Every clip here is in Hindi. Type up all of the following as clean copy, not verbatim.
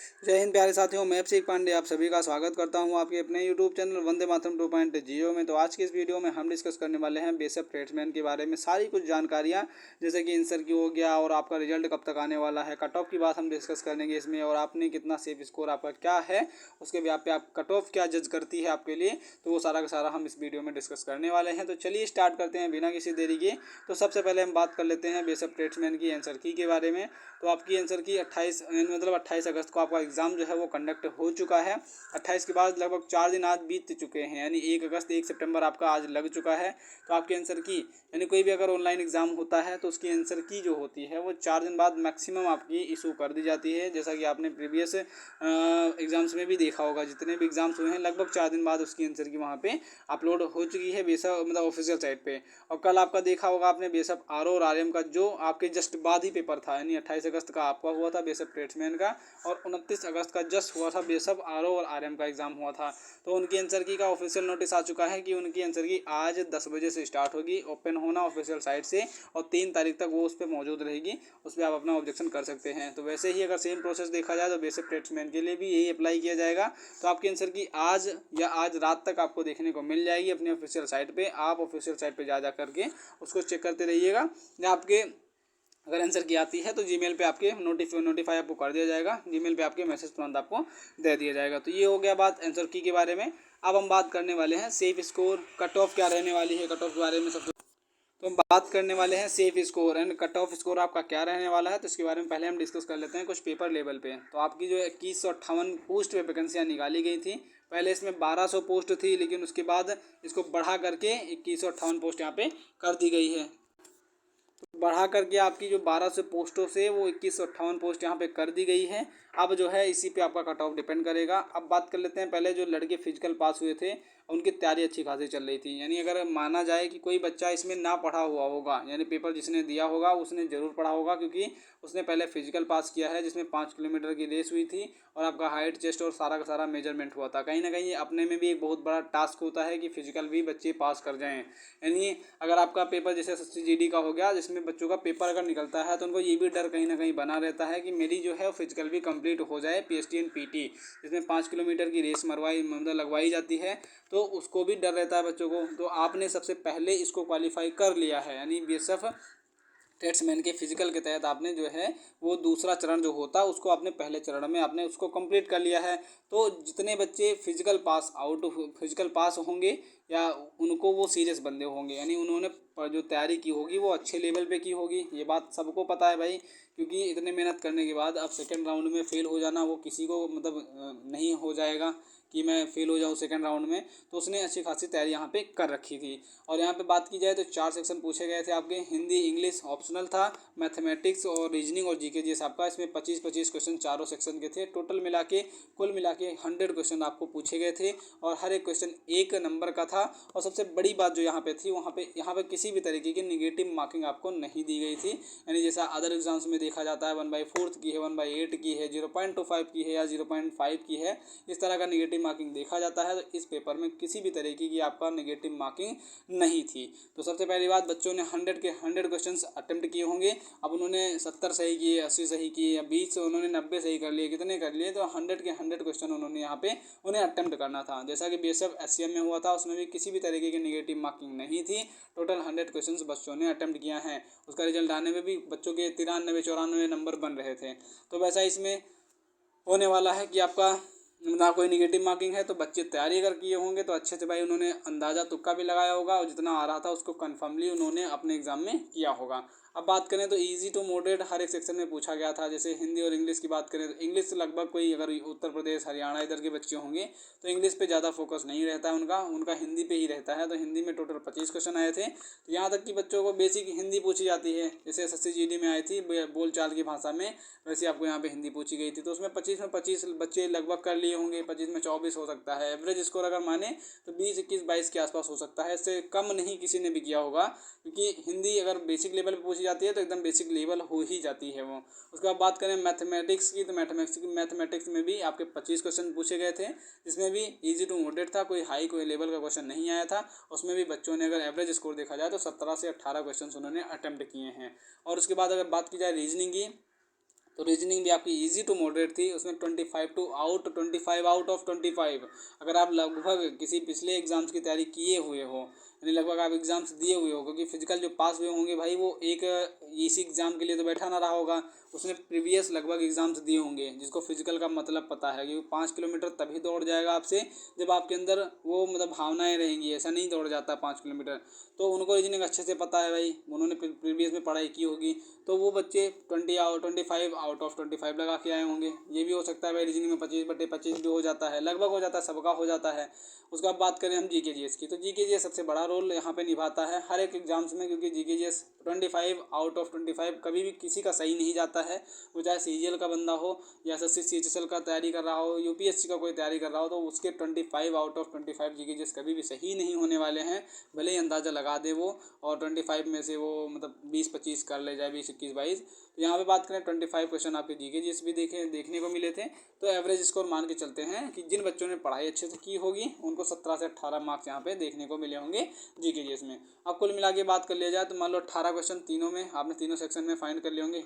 जय हिंद प्यारे साथियों, मैं अभिषेक पांडे आप सभी का स्वागत करता हूं आपके अपने यूट्यूब चैनल वंदे मातरम 2.0 में। तो आज की इस वीडियो में हम डिस्कस करने वाले हैं बेसिक ट्रेड्समैन के बारे में सारी कुछ जानकारियां, जैसे कि आंसर की हो गया और आपका रिजल्ट कब तक आने वाला है, कट ऑफ की बात हम डिस्कस करेंगे इसमें, और आपने कितना सेफ स्कोर आपका क्या है, उसके ब्याह पे आप कट ऑफ क्या जज करती है आपके लिए, तो वो सारा का सारा हम इस वीडियो में डिस्कस करने वाले हैं। तो चलिए स्टार्ट करते हैं बिना किसी देरी के। तो सबसे पहले हम बात कर लेते हैं बेसिक ट्रेड्समैन की आंसर की के बारे में। तो आपकी आंसर की 28 अगस्त को आपका एग्ज़ाम जो है वो कंडक्ट हो चुका है। 28 के बाद लगभग 4 दिन आज बीत चुके हैं, यानी 1 अगस्त 1 सितंबर आपका आज लग चुका है। तो आपके आंसर की यानी कोई भी अगर ऑनलाइन एग्ज़ाम होता है तो उसकी आंसर की जो होती है वो 4 दिन बाद मैक्सिमम आपकी इशू कर दी जाती है। जैसा कि आपने प्रीवियस एग्ज़ाम्स में भी देखा होगा, जितने भी एग्ज़ाम्स हुए हैं लगभग 4 दिन बाद उसकी आंसर की वहाँ पे अपलोड हो चुकी है बेशक, मतलब ऑफिशियल साइट पे। और कल आपका देखा होगा आपने बेशक आर और आर एम का जो आपके जस्ट बाद ही पेपर था, यानी 28 अगस्त का आपका हुआ था बेसिक ट्रेड्समैन का, और 29 अगस्त का जस्ट हुआ था बेसिक आर और आर एम का एग्ज़ाम हुआ था। तो उनकी आंसर की का ऑफिशियल नोटिस आ चुका है कि उनकी आंसर की आज 10 बजे से स्टार्ट होगी, ओपन होना ऑफिशियल साइट से, और 3 तारीख तक वो उस पर मौजूद रहेगी, उस पर आप अपना ऑब्जेक्शन कर सकते हैं। तो वैसे ही अगर सेम प्रोसेस देखा जाए तो बेसिक ट्रेड्समैन के लिए भी यही अप्लाई किया जाएगा। तो आपकी आंसर की आज या आज रात तक आपको देखने को मिल जाएगी अपनी ऑफिशियल साइट पे। आप ऑफिशियल साइट पे जा करके उसको चेक करते रहिएगा। या आपके अगर आंसर की आती है तो जीमेल पे आपके नोटिफाई आपको कर दिया जाएगा, जीमेल पे आपके मैसेज तुरंत आपको दे दिया जाएगा। तो ये हो गया बात आंसर की के बारे में। अब हम बात करने वाले हैं सेफ स्कोर, कट ऑफ क्या रहने वाली है, कट ऑफ के बारे में सबसे तो हम बात करने वाले हैं safe score and cut off score आपका क्या रहने वाला है। तो इसके बारे में पहले हम डिस्कस कर लेते हैं कुछ पेपर लेवल पे। तो आपकी जो 2158 पोस्ट पे वैकेंसियाँ निकाली गई थी, पहले इसमें 1200 पोस्ट थी, लेकिन उसके बाद इसको बढ़ा करके 2158 पोस्ट यहाँ पे कर दी गई है। तो बढ़ा करके आपकी जो 1200 पोस्टों से वो 2158 पोस्ट यहाँ पे कर दी गई है। अब जो है इसी पे आपका कट ऑफ डिपेंड करेगा। अब बात कर लेते हैं पहले जो लड़के फिजिकल पास हुए थे उनकी तैयारी अच्छी खासी चल रही थी। यानी अगर माना जाए कि कोई बच्चा इसमें ना पढ़ा हुआ होगा, यानी पेपर जिसने दिया होगा उसने ज़रूर पढ़ा होगा, क्योंकि उसने पहले फिजिकल पास किया है जिसमें 5 किलोमीटर की रेस हुई थी, और आपका हाइट चेस्ट और सारा का सारा मेजरमेंट हुआ था। कहीं ना कहीं ये अपने में भी एक बहुत बड़ा टास्क होता है कि फिजिकल भी बच्चे पास कर जाएँ। यानी अगर आपका पेपर जैसे SSC GD का हो गया, जिसमें बच्चों का पेपर अगर निकलता है तो उनको ये भी डर कहीं ना कहीं बना रहता है कि मेरी जो है फिजिकल भी कंप्लीट हो जाए, PST एंड PT जिसमें 5 किलोमीटर की रेस मतलब लगवाई जाती है, तो उसको भी डर रहता है बच्चों को। तो आपने सबसे पहले इसको क्वालिफाई कर लिया है, यानी BSF ट्रेड्समैन के फिजिकल के तहत आपने जो है वो दूसरा चरण जो होता है उसको आपने पहले चरण में आपने उसको कंप्लीट कर लिया है। तो जितने बच्चे फिजिकल पास होंगे या उनको वो सीरियस बंदे होंगे, यानी उन्होंने जो तैयारी की होगी वो अच्छे लेवल पे की होगी, ये बात सबको पता है भाई। क्योंकि इतने मेहनत करने के बाद अब सेकेंड राउंड में फ़ेल हो जाना वो किसी को मतलब नहीं हो जाएगा कि मैं फ़ेल हो जाऊँ सेकंड राउंड में। तो उसने अच्छी खासी तैयारी यहाँ पे कर रखी थी। और यहाँ पे बात की जाए तो 4 सेक्शन पूछे गए थे आपके, हिंदी इंग्लिश ऑप्शनल था, मैथमेटिक्स और रीजनिंग और GK जी आपका, इसमें 25-25 क्वेश्चन चारों सेक्शन के थे। कुल मिला के 100 क्वेश्चन आपको पूछे गए थे, और हर एक क्वेश्चन 1 नंबर का था। और सबसे बड़ी बात जो यहाँ पे थी, यहाँ पे किसी भी तरीके की निगेटिव मार्किंग आपको नहीं दी गई थी। यानी जैसा अदर एग्जाम्स में देखा जाता है 1/4 की है, 1/8 की है, 0.25 की है या 0.5 की है, इस तरह का निगेटिव मार्किंग देखा जाता है। तो इस पेपर में किसी भी तरीके की आपका निगेटिव मार्किंग नहीं थी। तो सबसे पहली बात, बच्चों ने 100 के 100 क्वेश्चंस अटेम्प्ट किए होंगे। अब उन्होंने 70 सही किए, 80 सही किए, या 20 उन्होंने 90 सही कर लिए, कितने कर लिए, तो 100 के 100 क्वेश्चन उन्होंने यहाँ पे उन्हें अटेम्प्ट करना था। जैसा कि BSF SCM में हुआ था, उसमें भी किसी भी तरीके की निगेटिव मार्किंग नहीं थी। टोटल 100 क्वेश्चन बच्चों ने अटेम्प्ट किया है। उसका रिजल्ट आने में भी बच्चों के 93-94 नंबर बन रहे थे। तो वैसा इसमें होने वाला है कि आपका ना कोई निगेटिव मार्किंग है। तो बच्चे तैयारी अगर किए होंगे तो अच्छे से भाई उन्होंने अंदाज़ा तुक्का भी लगाया होगा, और जितना आ रहा था उसको कन्फर्मली उन्होंने अपने एग्ज़ाम में किया होगा। अब बात करें तो इजी टू मॉडरेट हर एक सेक्शन में पूछा गया था। जैसे हिंदी और इंग्लिश की बात करें तो इंग्लिश लगभग कोई अगर उत्तर प्रदेश हरियाणा इधर के बच्चे होंगे तो इंग्लिश पे ज़्यादा फोकस नहीं रहता है उनका हिंदी पे ही रहता है। तो हिंदी में टोटल 25 क्वेश्चन आए थे। तो यहाँ तक कि बच्चों को बेसिक हिंदी पूछी जाती है, जैसे SSC GD में आई थी बोल चाल की भाषा में, वैसे आपको यहाँ पे हिंदी पूछी गई थी। तो उसमें 25 में 25 बच्चे लगभग कर लिए होंगे, 25 में 24 हो सकता है। एवरेज स्कोर अगर माने तो 20, 21, 22 के आसपास हो सकता है, इससे कम नहीं किसी ने भी किया होगा। क्योंकि हिंदी अगर बेसिक लेवल पे पूछी जाती है तो एकदम बेसिक लेवल हो ही जाती है वो। उसके बाद बात करें मैथमेटिक्स की, तो मैथमेटिक्स में भी आपके 25 क्वेश्चन पूछे गए थे, जिसमें भी इजी टू मॉडरेट था, कोई लेवल का क्वेश्चन नहीं आया था। उसमें भी बच्चों ने अगर एवरेज स्कोर देखा जाए तो 17 से 18 क्वेश्चन उन्होंने अटेम्प्ट किए हैं। और उसके बाद अगर बात की जाए रीजनिंग की, तो रीजनिंग भी आपकी इजी टू मॉडरेट थी, उसमें 25 आउट ऑफ 25। अगर आप लगभग किसी पिछले एग्जाम्स की तैयारी किए हुए हो, यानी लगभग आप एग्जाम्स दिए हुए हो, क्योंकि फिजिकल जो पास हुए होंगे भाई वो एक इसी एग्ज़ाम के लिए तो बैठा ना रहा होगा, उसने प्रीवियस लगभग एग्जाम्स दिए होंगे, जिसको फिजिकल का मतलब पता है कि 5 किलोमीटर तभी दौड़ जाएगा आपसे जब आपके अंदर वो मतलब भावनाएं रहेंगी, ऐसा नहीं दौड़ जाता 5 किलोमीटर। तो उनको रीजनिंग अच्छे से पता है भाई, उन्होंने प्रीवियस में पढ़ाई की होगी, तो वो बच्चे 25 आउट ऑफ 25 लगा के आए होंगे। ये भी हो सकता है भाई, रीजनिंग में 25/25 भी हो जाता है, लगभग हो जाता है, सबका हो जाता है। उसके बाद बात करें हम GK GS की, तो GK GS सबसे बड़ा रोल यहाँ पे निभाता है हर एक एग्जाम्स में, क्योंकि GK GS 25 आउट ऑफ 25 कभी भी किसी का सही नहीं जाता है। वो चाहे CGL का बंदा हो या SSC CHSL का तैयारी कर रहा हो, UPSC का कोई तैयारी कर रहा हो, तो उसके 25 आउट ऑफ 25 GK GS कभी भी सही नहीं होने वाले हैं। भले ही अंदाज़ा लगा दे वो, और 25 में से वो मतलब 20-25 कर ले जाए, 20-21-22। तो यहाँ पे बात करें 25 क्वेश्चन आपके GK GS भी देखने को मिले थे। तो एवरेज स्कोर मान के चलते हैं कि जिन बच्चों ने पढ़ाई अच्छे से की होगी उनको 17 से 18 मार्क्स यहाँ पे देखने को मिले होंगे GK GS में। अब कुल मिला के बात कर लिया जाए तो मान लो 18 क्वेश्चन तीनों में आपने तीनों सेक्शन में फाइंड कर लिए होंगे।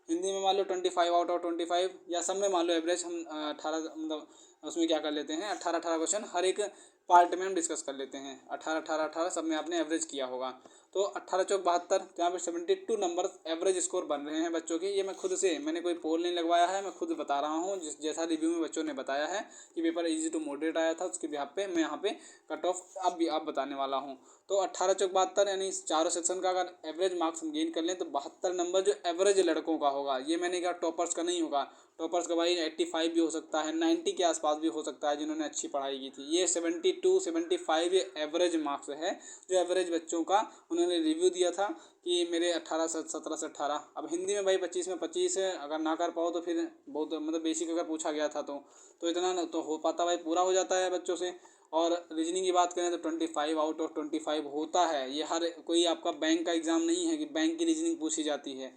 हिंदी में मान लो 25 आउट ऑफ 25, या सब में मान लो एवरेज हम 18 मतलब उसमें क्या कर लेते हैं, 18 क्वेश्चन हर एक पार्ट में हम डिस्कस कर लेते हैं। 18 सब में आपने एवरेज किया होगा, तो 18 चौक 72, तो यहाँ पे 72 नंबर एवरेज स्कोर बन रहे हैं बच्चों के। ये मैं खुद से, मैंने कोई पोल नहीं लगवाया है, मैं खुद बता रहा हूँ जैसा रिव्यू में बच्चों ने बताया है कि पेपर इजी टू मॉडरेट आया था, उसके बिहाफ पे मैं यहाँ पे कट ऑफ अब बताने वाला हूँ। तो 18 चौक 72, यानी चारों सेक्शन का अगर एवरेज मार्क्स हम गेन कर लें तो 72 नंबर जो एवरेज लड़कों का होगा। ये मैंने कहा टॉपर्स का नहीं होगा, टॉपर्स का भाई 85 भी हो सकता है, 90 के आसपास भी हो सकता है जिन्होंने अच्छी पढ़ाई की थी। ये 72-75 ये एवरेज मार्क्स है, जो एवरेज बच्चों का उन्होंने रिव्यू दिया था कि मेरे 17 से 18। अब हिंदी में भाई 25 में 25 अगर ना कर पाओ तो फिर बहुत मतलब बेसिक अगर पूछा गया था तो इतना तो हो पाता भाई, पूरा हो जाता है बच्चों से। और रीजनिंग की बात करें तो 25 आउट ऑफ 25 होता है। ये हर कोई आपका बैंक का एग्ज़ाम नहीं है कि बैंक की रीजनिंग पूछी जाती है।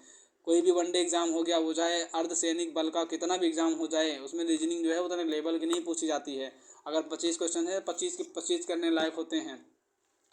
कोई भी वनडे एग्ज़ाम हो गया, वो चाहे अर्धसैनिक बल का कितना भी एग्ज़ाम हो जाए, उसमें रीजनिंग जो है उतने लेवल की नहीं पूछी जाती है। अगर 25 क्वेश्चन है, 25 के 25 करने लायक होते हैं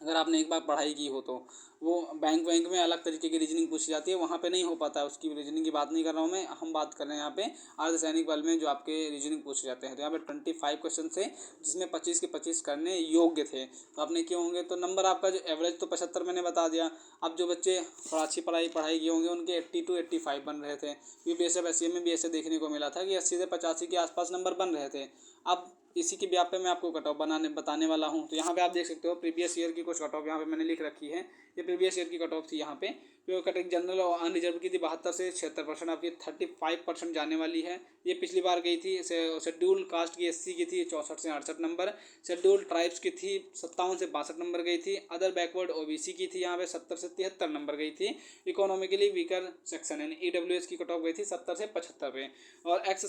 अगर आपने एक बार पढ़ाई की हो तो। वो बैंक में अलग तरीके की रीजनिंग पूछी जाती है, वहाँ पे नहीं हो पाता है। उसकी रीजनिंग की बात नहीं कर रहा हूँ मैं, हम बात कर रहे हैं यहाँ पे अर्धसैनिक बल में जो आपके रीजनिंग पूछे जाते हैं। तो यहाँ पे 25 क्वेश्चन थे जिसमें 25 के 25 करने योग्य थे, तो आपने किए होंगे। तो नंबर आपका जो एवरेज तो 75 मैंने बता दिया। अब जो बच्चे थोड़ा अच्छी पढ़ाई किए होंगे उनके 80-85 बन रहे थे। UPSC SCM में भी ऐसे देखने को मिला था कि 80 से 85 के आसपास नंबर बन रहे थे। अब इसी के ब्याह पे मैं आपको कट ऑफ बताने वाला हूँ। तो यहाँ पे आप देख सकते हो प्रीवियस ईयर की कुछ कट ऑफ यहाँ पे मैंने लिख रखी है। ये प्रीवियस ईयर की कट ऑफ थी यहाँ पे। जो कट जनरल और अनरिजर्व की थी 72 से 76%, आपकी 35% जाने वाली है। ये पिछली बार गई थी। शेड्यूल कास्ट की SC की थी 64 से 68 नंबर। शेड्यूल ट्राइब्स की थी 57 से 62 नंबर गई थी। अदर बैकवर्ड OBC की थी यहाँ पे 70 से 73 नंबर गई थी। इकोनॉमिकली वीकर सेक्शन यानी EWS की कट ऑफ गई थी 70 से 75 पे। और एक्स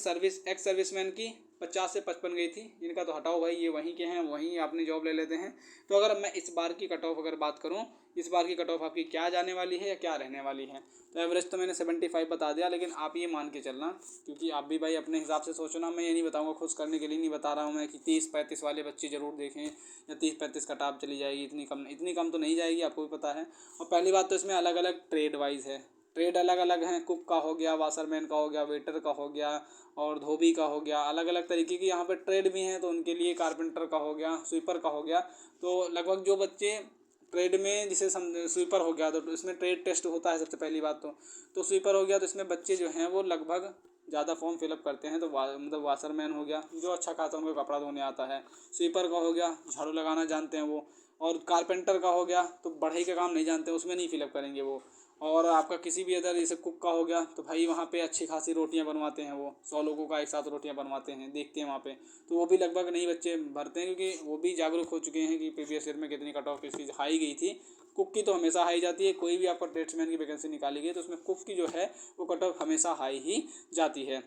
सर्विसमैन की 50 से 55 गई थी। इनका तो हटाओ भाई, ये वहीं के हैं, वहीं अपनी जॉब ले लेते हैं। तो अगर मैं इस बार की कट ऑफ अगर बात करूं, इस बार की कट ऑफ आपकी क्या जाने वाली है या क्या रहने वाली है, तो एवरेज तो मैंने 75 बता दिया, लेकिन आप ये मान के चलना, क्योंकि आप भी भाई अपने हिसाब से सोचना। मैं ये नहीं बताऊंगा, खुश करने के लिए नहीं बता रहा हूँ मैं कि 30-35 वाले बच्चे ज़रूर देखें या 30-35 कट ऑफ चली जाएगी। इतनी कम तो नहीं जाएगी, आपको भी पता है। और पहली बात तो इसमें अलग अलग ट्रेड वाइज है, ट्रेड अलग अलग हैं। कुक का हो गया, वाशरमैन का हो गया, वेटर का हो गया और धोबी का हो गया। अलग अलग तरीके की यहाँ पे ट्रेड भी हैं, तो उनके लिए कारपेंटर का हो गया, स्वीपर का हो गया। तो लगभग जो बच्चे ट्रेड में, जिसे स्वीपर हो गया तो इसमें ट्रेड टेस्ट होता है सबसे पहली बात तो स्वीपर हो गया। तो इसमें बच्चे जो हैं वो लगभग ज़्यादा फॉर्म फिलअप करते हैं। तो मतलब वाशरमैन हो गया जो अच्छा खासा उनको कपड़ा धोने आता है। स्वीपर का हो गया, झाड़ू लगाना जानते हैं वो। और कारपेंटर का हो गया तो बढ़ई का काम नहीं जानते, उसमें नहीं फिलअप करेंगे वो। और आपका किसी भी अदर जैसे कुक का हो गया तो भाई वहाँ पे अच्छी खासी रोटियाँ बनवाते हैं वो, 100 लोगों का एक साथ रोटियाँ बनवाते हैं, देखते हैं वहाँ पे। तो वो भी लगभग नहीं बच्चे भरते हैं, क्योंकि वो भी जागरूक हो चुके हैं कि प्रीवियस ईयर में कितनी कट ऑफ किसकी हाई गई थी। कुक की तो हमेशा हाई जाती है, कोई भी आपका ट्रेड्समैन की वैकेंसी निकाली गई तो उसमें कुक की जो है वो कट ऑफ हमेशा हाई ही जाती है।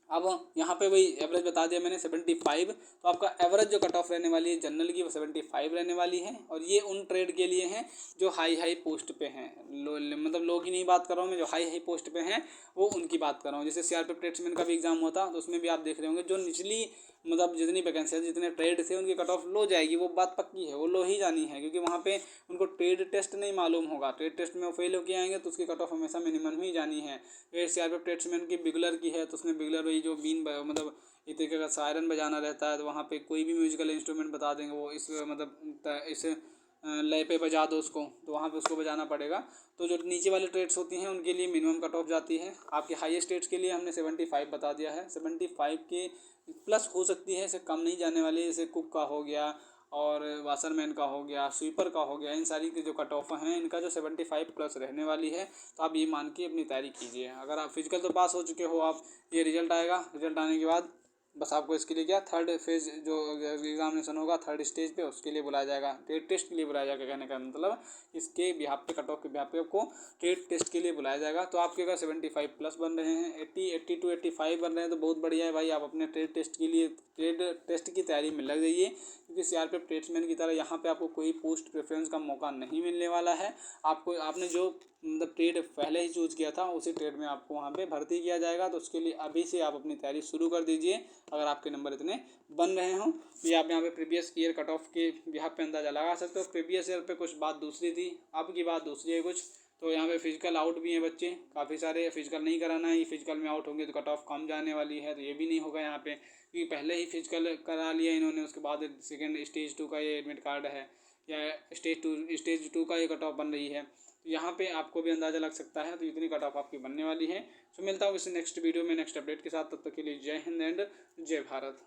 अब यहाँ पे वही एवरेज बता दिया मैंने 75। तो आपका एवरेज जो कट ऑफ रहने वाली है जनरल की वो 75 रहने वाली है। और ये उन ट्रेड के लिए हैं जो हाई पोस्ट पे हैं। मतलब लो की नहीं बात कर रहा हूँ मैं, जो हाई पोस्ट पे हैं वो उनकी बात कर रहा हूँ। जैसे CRPF ट्रेड्समैन का भी एग्जाम होता तो उसमें भी आप देख रहे होंगे जो निचली मतलब जितनी वैकेंसी जितने ट्रेड थे उनकी कट ऑफ लो जाएगी, वो बात पक्की है, वो लो ही जानी है, क्योंकि वहाँ पे उनको ट्रेड टेस्ट नहीं मालूम होगा। ट्रेड टेस्ट में वो फेल होकर आएंगे तो उसकी कट ऑफ हमेशा मिनिमम ही जानी है। फिर सीआरपीएफ ट्रेड्समैन की बिगलर की है, तो उसमें बिगलर वही जो बीन मतलब एक तरीके का सायरन बजाना रहता है, तो वहाँ पे कोई भी म्यूजिकल इंस्ट्रूमेंट बता देंगे वो इस मतलब इस लय पे बजा दो उसको, तो वहाँ पे उसको बजाना पड़ेगा। तो जो नीचे वाले ट्रेड्स होती हैं उनके लिए मिनिमम कट ऑफ जाती है। आपके हाईएस्ट ट्रेड्स के लिए हमने 75 बता दिया है, 75 के प्लस हो सकती है, इसे कम नहीं जाने वाली। जैसे कुक का हो गया और वाशरमैन का हो गया, स्वीपर का हो गया, इन सारी की जो कट ऑफ हैं इनका जो 75 प्लस रहने वाली है। तो आप ये मान के अपनी तैयारी कीजिए। अगर आप फिजिकल तो पास हो चुके हो आप, ये रिजल्ट आएगा, रिजल्ट आने के बाद बस आपको इसके लिए क्या थर्ड फेज जो एग्जामिनेशन होगा थर्ड स्टेज पे, उसके लिए बुलाया जाएगा, ट्रेड टेस्ट के लिए बुलाया जाएगा। कहने का मतलब इसके बिहाफ पे कट ऑफ के बिहाफ पे आपको ट्रेड टेस्ट के लिए बुलाया जाएगा। तो आपके अगर 75 प्लस बन रहे हैं, 80 टू 85 बन रहे हैं, तो बहुत बढ़िया है भाई। आप अपने ट्रेड टेस्ट के लिए ट्रेड टेस्ट की तैयारी में लग जाइए, क्योंकि सीआरपीएफ ट्रेड्समैन की तरह यहाँ पे आपको कोई पोस्ट प्रेफरेंस का मौका नहीं मिलने वाला है। आपने जो मतलब ट्रेड पहले ही चूज़ किया था उसी ट्रेड में आपको वहाँ पे भर्ती किया जाएगा। तो उसके लिए अभी से आप अपनी तैयारी शुरू कर दीजिए अगर आपके नंबर इतने बन रहे हों। तो ये आप यहाँ पे प्रीवियस ईयर कट ऑफ के बिहाफ पे अंदाज़ा लगा सकते हो। प्रीवियस ईयर पे कुछ बात दूसरी थी, अब की बात दूसरी है कुछ। तो यहाँ पे फिजिकल आउट भी हैं बच्चे काफ़ी सारे, फिजिकल नहीं कराना है, ये फिजिकल में आउट होंगे तो कट ऑफ कम जाने वाली है। तो ये भी नहीं होगा यहाँ पे, क्योंकि पहले ही फिजिकल करा लिया इन्होंने, उसके बाद सेकेंड स्टेज 2 का ये एडमिट कार्ड है, या स्टेज 2 का ये कट ऑफ बन रही है। तो यहाँ पे आपको भी अंदाज़ा लग सकता है। तो इतनी कट ऑफ आपकी बनने वाली है। तो मिलता हूँ इस नेक्स्ट वीडियो में नेक्स्ट अपडेट के साथ, तब तक के लिए जय हिंद एंड जय भारत।